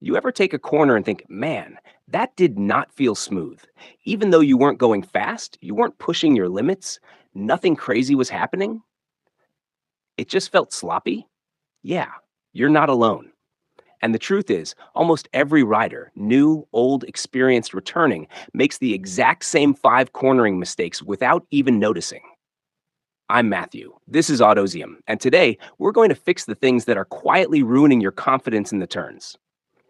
You ever take a corner and think, man, that did not feel smooth? Even though you weren't going fast, you weren't pushing your limits, nothing crazy was happening, it just felt sloppy? Yeah, you're not alone. And the truth is, almost every rider, new, old, experienced, returning, makes the exact same five cornering mistakes without even noticing. I'm Matthew. This is Autozium. And today, we're going to fix the things that are quietly ruining your confidence in the turns.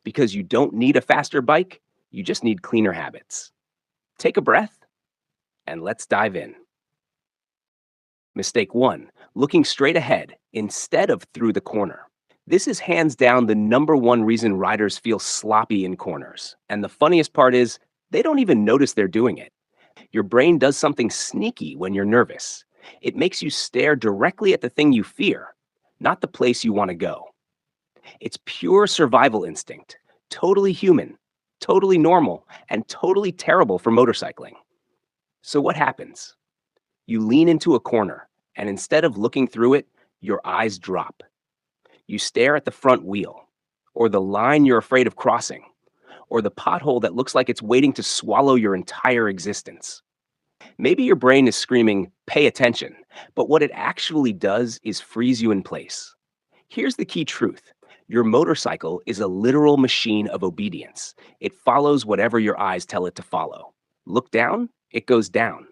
Because you don't need a faster bike, you just need cleaner habits. Take a breath and let's dive in. Mistake one, looking straight ahead instead of through the corner. This is hands down the number one reason riders feel sloppy in corners. And the funniest part is, they don't even notice they're doing it. Your brain does something sneaky when you're nervous. It makes you stare directly at the thing you fear, not the place you want to go. It's pure survival instinct, totally human, totally normal, and totally terrible for motorcycling. So what happens? You lean into a corner, and instead of looking through it, your eyes drop. You stare at the front wheel, or the line you're afraid of crossing, or the pothole that looks like it's waiting to swallow your entire existence. Maybe your brain is screaming, pay attention, but what it actually does is freeze you in place. Here's the key truth. Your motorcycle is a literal machine of obedience. It follows whatever your eyes tell it to follow. Look down, it goes down.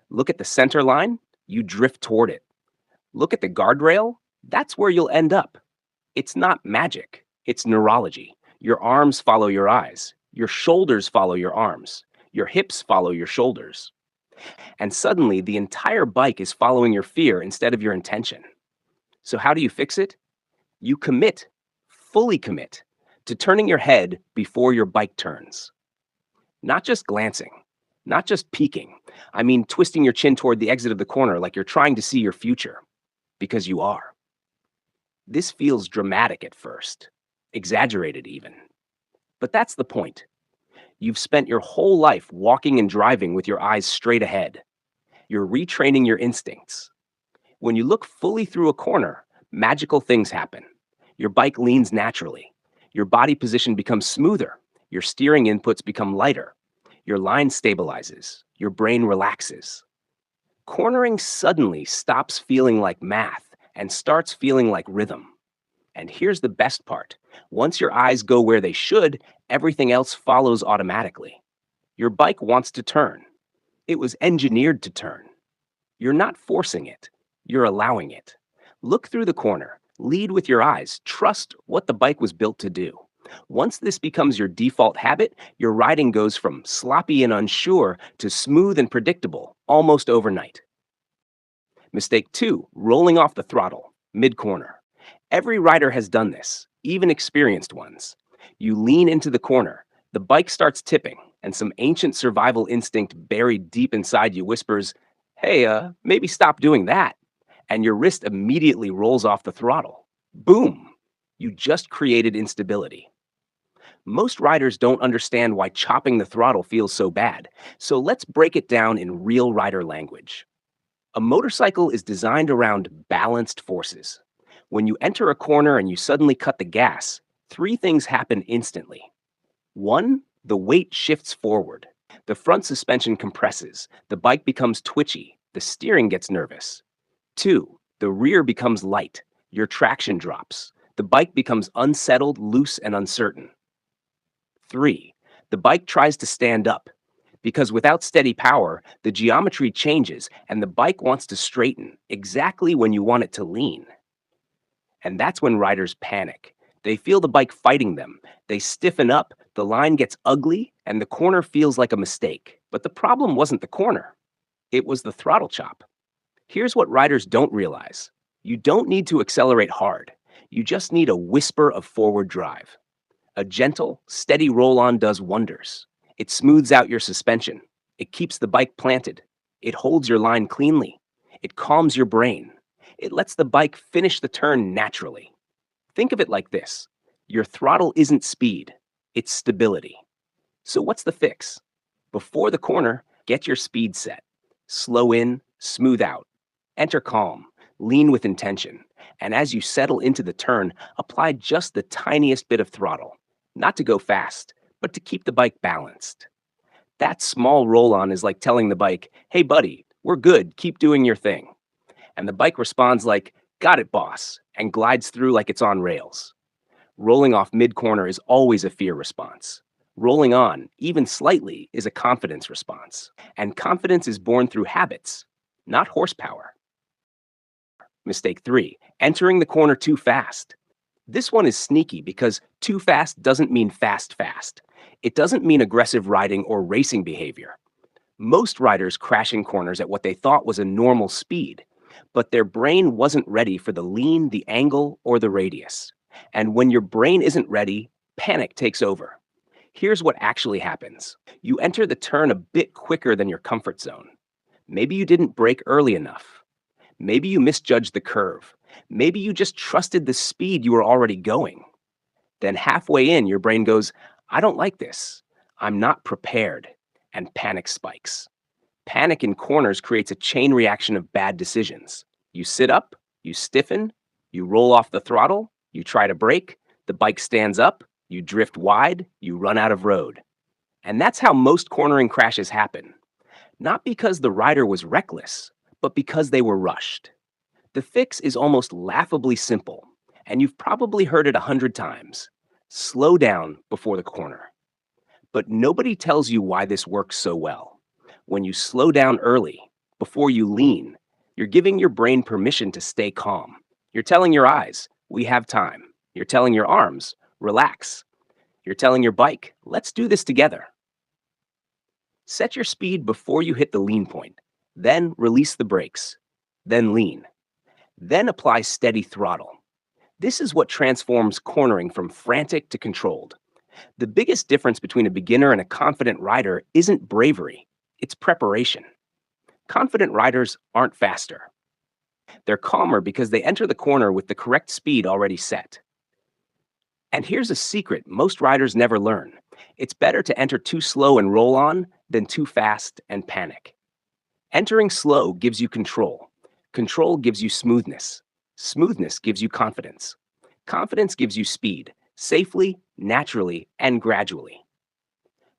Look at the center line, you drift toward it. Look at the guardrail, that's where you'll end up. It's not magic, it's neurology. Your arms follow your eyes. Your shoulders follow your arms. Your hips follow your shoulders. And suddenly, the entire bike is following your fear instead of your intention. So how do you fix it? You commit, fully commit, to turning your head before your bike turns. Not just glancing, not just peeking. I mean, twisting your chin toward the exit of the corner like you're trying to see your future, because you are. This feels dramatic at first, exaggerated even. But that's the point. You've spent your whole life walking and driving with your eyes straight ahead. You're retraining your instincts. When you look fully through a corner, magical things happen. Your bike leans naturally. Your body position becomes smoother. Your steering inputs become lighter. Your line stabilizes. Your brain relaxes. Cornering suddenly stops feeling like math and starts feeling like rhythm. And here's the best part. Once your eyes go where they should, everything else follows automatically. Your bike wants to turn. It was engineered to turn. You're not forcing it. You're allowing it. Look through the corner. Lead with your eyes. Trust what the bike was built to do. Once this becomes your default habit, your riding goes from sloppy and unsure to smooth and predictable, almost overnight. Mistake two, rolling off the throttle, mid-corner. Every rider has done this, even experienced ones. You lean into the corner, the bike starts tipping, and some ancient survival instinct buried deep inside you whispers, hey, maybe stop doing that. And your wrist immediately rolls off the throttle. Boom! You just created instability. Most riders don't understand why chopping the throttle feels so bad, so let's break it down in real rider language. A motorcycle is designed around balanced forces. When you enter a corner and you suddenly cut the gas, three things happen instantly. One, the weight shifts forward. The front suspension compresses. The bike becomes twitchy. The steering gets nervous. Two, the rear becomes light. Your traction drops. The bike becomes unsettled, loose, and uncertain. Three, the bike tries to stand up. Because without steady power, the geometry changes and the bike wants to straighten exactly when you want it to lean. And that's when riders panic. They feel the bike fighting them. They stiffen up, the line gets ugly, and the corner feels like a mistake. But the problem wasn't the corner. It was the throttle chop. Here's what riders don't realize. You don't need to accelerate hard. You just need a whisper of forward drive. A gentle, steady roll-on does wonders. It smooths out your suspension. It keeps the bike planted. It holds your line cleanly. It calms your brain. It lets the bike finish the turn naturally. Think of it like this. Your throttle isn't speed, it's stability. So what's the fix? Before the corner, get your speed set. Slow in, smooth out. Enter calm, lean with intention. And as you settle into the turn, apply just the tiniest bit of throttle. not to go fast, but to keep the bike balanced. That small roll on is like telling the bike, hey, buddy, we're good, keep doing your thing. And the bike responds like, got it, boss, and glides through like it's on rails. Rolling off mid corner is always a fear response. Rolling on, even slightly, is a confidence response. And confidence is born through habits, not horsepower. Mistake 3, entering the corner too fast. This one is sneaky because too fast doesn't mean fast. It doesn't mean aggressive riding or racing behavior. Most riders crash in corners at what they thought was a normal speed, but their brain wasn't ready for the lean, the angle, or the radius. And when your brain isn't ready, panic takes over. Here's what actually happens. You enter the turn a bit quicker than your comfort zone. Maybe you didn't brake early enough. Maybe you misjudged the curve. Maybe you just trusted the speed you were already going. Then halfway in, your brain goes, I don't like this. I'm not prepared. And panic spikes. Panic in corners creates a chain reaction of bad decisions. You sit up, you stiffen, you roll off the throttle, you try to brake, the bike stands up, you drift wide, you run out of road. And that's how most cornering crashes happen. Not because the rider was reckless, but because they were rushed. The fix is almost laughably simple, and you've probably heard it 100 times. Slow down before the corner. But nobody tells you why this works so well. When you slow down early, before you lean, you're giving your brain permission to stay calm. You're telling your eyes, we have time. You're telling your arms, relax. You're telling your bike, let's do this together. Set your speed before you hit the lean point. Then release the brakes. Then lean. Then apply steady throttle. This is what transforms cornering from frantic to controlled. The biggest difference between a beginner and a confident rider isn't bravery, it's preparation. Confident riders aren't faster. They're calmer because they enter the corner with the correct speed already set. And here's a secret most riders never learn. It's better to enter too slow and roll on than too fast and panic. Entering slow gives you control. Control gives you smoothness. Smoothness gives you confidence. Confidence gives you speed, safely, naturally, and gradually.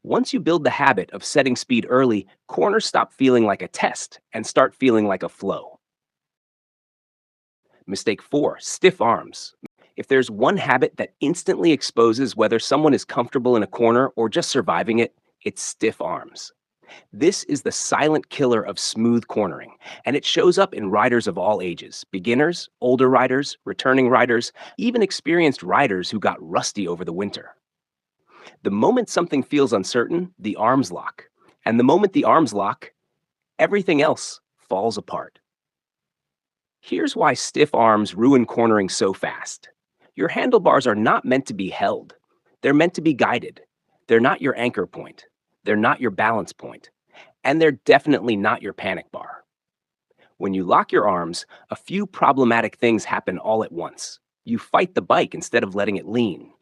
Once you build the habit of setting speed early, corners stop feeling like a test and start feeling like a flow. Mistake 4, stiff arms. If there's one habit that instantly exposes whether someone is comfortable in a corner or just surviving it, it's stiff arms. This is the silent killer of smooth cornering, and it shows up in riders of all ages, beginners, older riders, returning riders, even experienced riders who got rusty over the winter. The moment something feels uncertain, the arms lock. And the moment the arms lock, everything else falls apart. Here's why stiff arms ruin cornering so fast. Your handlebars are not meant to be held. They're meant to be guided. They're not your anchor point. They're not your balance point. And they're definitely not your panic bar. When you lock your arms, a few problematic things happen all at once. You fight the bike instead of letting it lean.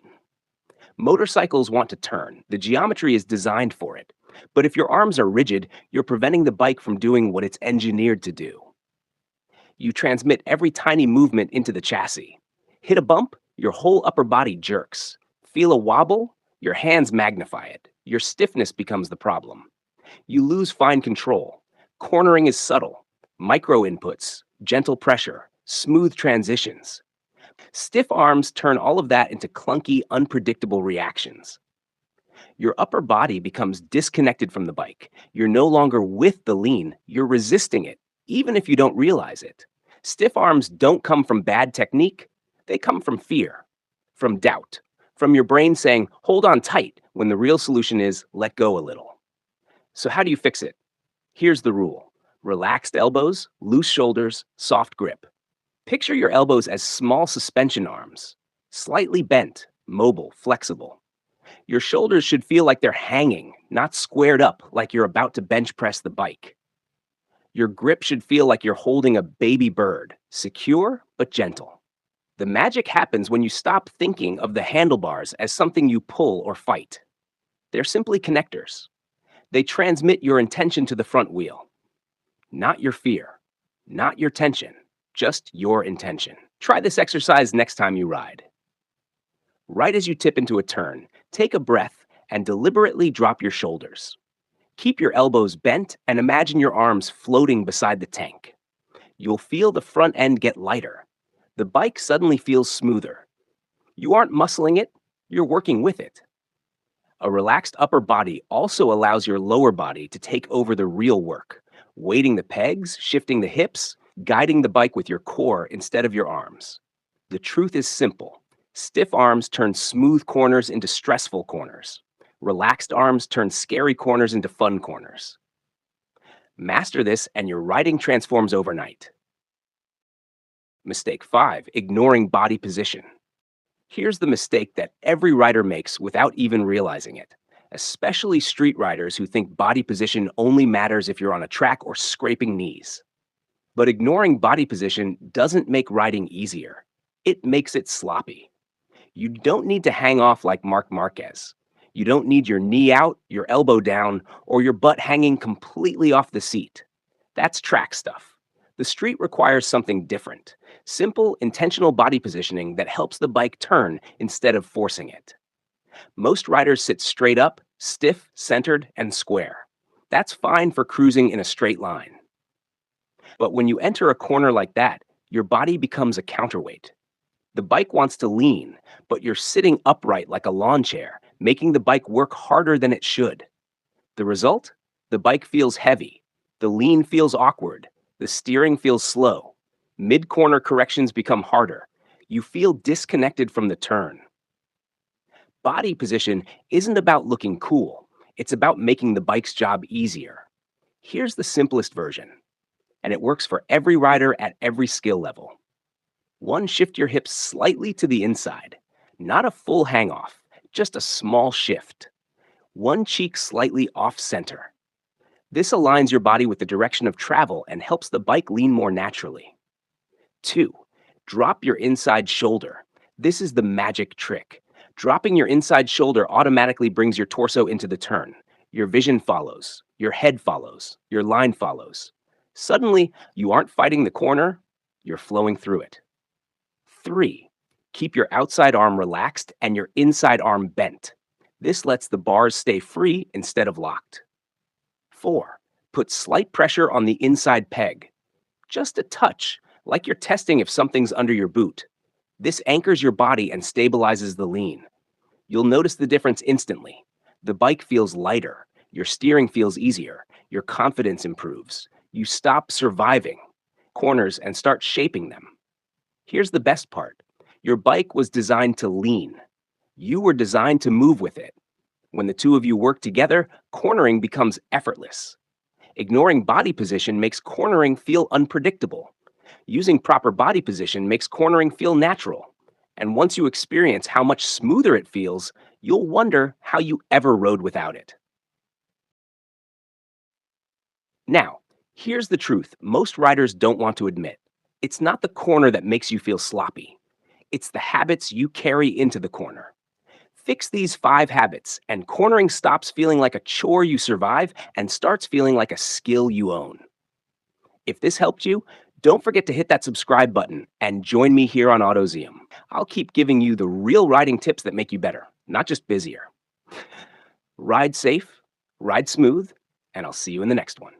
Motorcycles want to turn. The geometry is designed for it. But if your arms are rigid, you're preventing the bike from doing what it's engineered to do. You transmit every tiny movement into the chassis. Hit a bump, your whole upper body jerks. Feel a wobble, your hands magnify it. Your stiffness becomes the problem. You lose fine control. Cornering is subtle. Micro inputs, gentle pressure, smooth transitions. Stiff arms turn all of that into clunky, unpredictable reactions. Your upper body becomes disconnected from the bike. You're no longer with the lean, you're resisting it, even if you don't realize it. Stiff arms don't come from bad technique, they come from fear, from doubt, from your brain saying, hold on tight, when the real solution is, let go a little. So how do you fix it? Here's the rule. Relaxed elbows, loose shoulders, soft grip. Picture your elbows as small suspension arms, slightly bent, mobile, flexible. Your shoulders should feel like they're hanging, not squared up like you're about to bench press the bike. Your grip should feel like you're holding a baby bird, secure but gentle. The magic happens when you stop thinking of the handlebars as something you pull or fight. They're simply connectors. They transmit your intention to the front wheel. Not your fear, not your tension, just your intention. Try this exercise next time you ride. Right as you tip into a turn, Take a breath and deliberately drop your shoulders. Keep your elbows bent and imagine your arms floating beside the tank. You'll feel the front end get lighter. The bike suddenly feels smoother. You aren't muscling it, you're working with it. A relaxed upper body also allows your lower body to take over the real work, weighting the pegs, shifting the hips, guiding the bike with your core instead of your arms. The truth is simple. Stiff arms turn smooth corners into stressful corners. Relaxed arms turn scary corners into fun corners. Master this and your riding transforms overnight. Mistake 5, ignoring body position. Here's the mistake that every rider makes without even realizing it, especially street riders who think body position only matters if you're on a track or scraping knees. But ignoring body position doesn't make riding easier. It makes it sloppy. You don't need to hang off like Marc Marquez. You don't need your knee out, your elbow down, or your butt hanging completely off the seat. That's track stuff. The street requires something different. Simple, intentional body positioning that helps the bike turn instead of forcing it. Most riders sit straight up, stiff, centered, and square. That's fine for cruising in a straight line. But when you enter a corner like that, your body becomes a counterweight. The bike wants to lean, but you're sitting upright like a lawn chair, making the bike work harder than it should. The result? The bike feels heavy. The lean feels awkward. The steering feels slow. Mid-corner corrections become harder. You feel disconnected from the turn. Body position isn't about looking cool. It's about making the bike's job easier. Here's the simplest version, and it works for every rider at every skill level. 1, shift your hips slightly to the inside. Not a full hang-off, just a small shift. 1 cheek slightly off-center. This aligns your body with the direction of travel and helps the bike lean more naturally. 2, drop your inside shoulder. This is the magic trick. Dropping your inside shoulder automatically brings your torso into the turn. Your vision follows, your head follows, your line follows. Suddenly, you aren't fighting the corner, you're flowing through it. 3, keep your outside arm relaxed and your inside arm bent. This lets the bars stay free instead of locked. 4, put slight pressure on the inside peg. Just a touch, like you're testing if something's under your boot. This anchors your body and stabilizes the lean. You'll notice the difference instantly. The bike feels lighter, your steering feels easier, your confidence improves. You stop surviving corners and start shaping them. Here's the best part. Your bike was designed to lean. You were designed to move with it. When the two of you work together, cornering becomes effortless. Ignoring body position makes cornering feel unpredictable. Using proper body position makes cornering feel natural. And once you experience how much smoother it feels, you'll wonder how you ever rode without it. Now, here's the truth most riders don't want to admit. It's not the corner that makes you feel sloppy. It's the habits you carry into the corner. Fix these 5 habits, and cornering stops feeling like a chore you survive and starts feeling like a skill you own. If this helped you, don't forget to hit that subscribe button and join me here on Autozium. I'll keep giving you the real riding tips that make you better, not just busier. Ride safe, ride smooth, and I'll see you in the next one.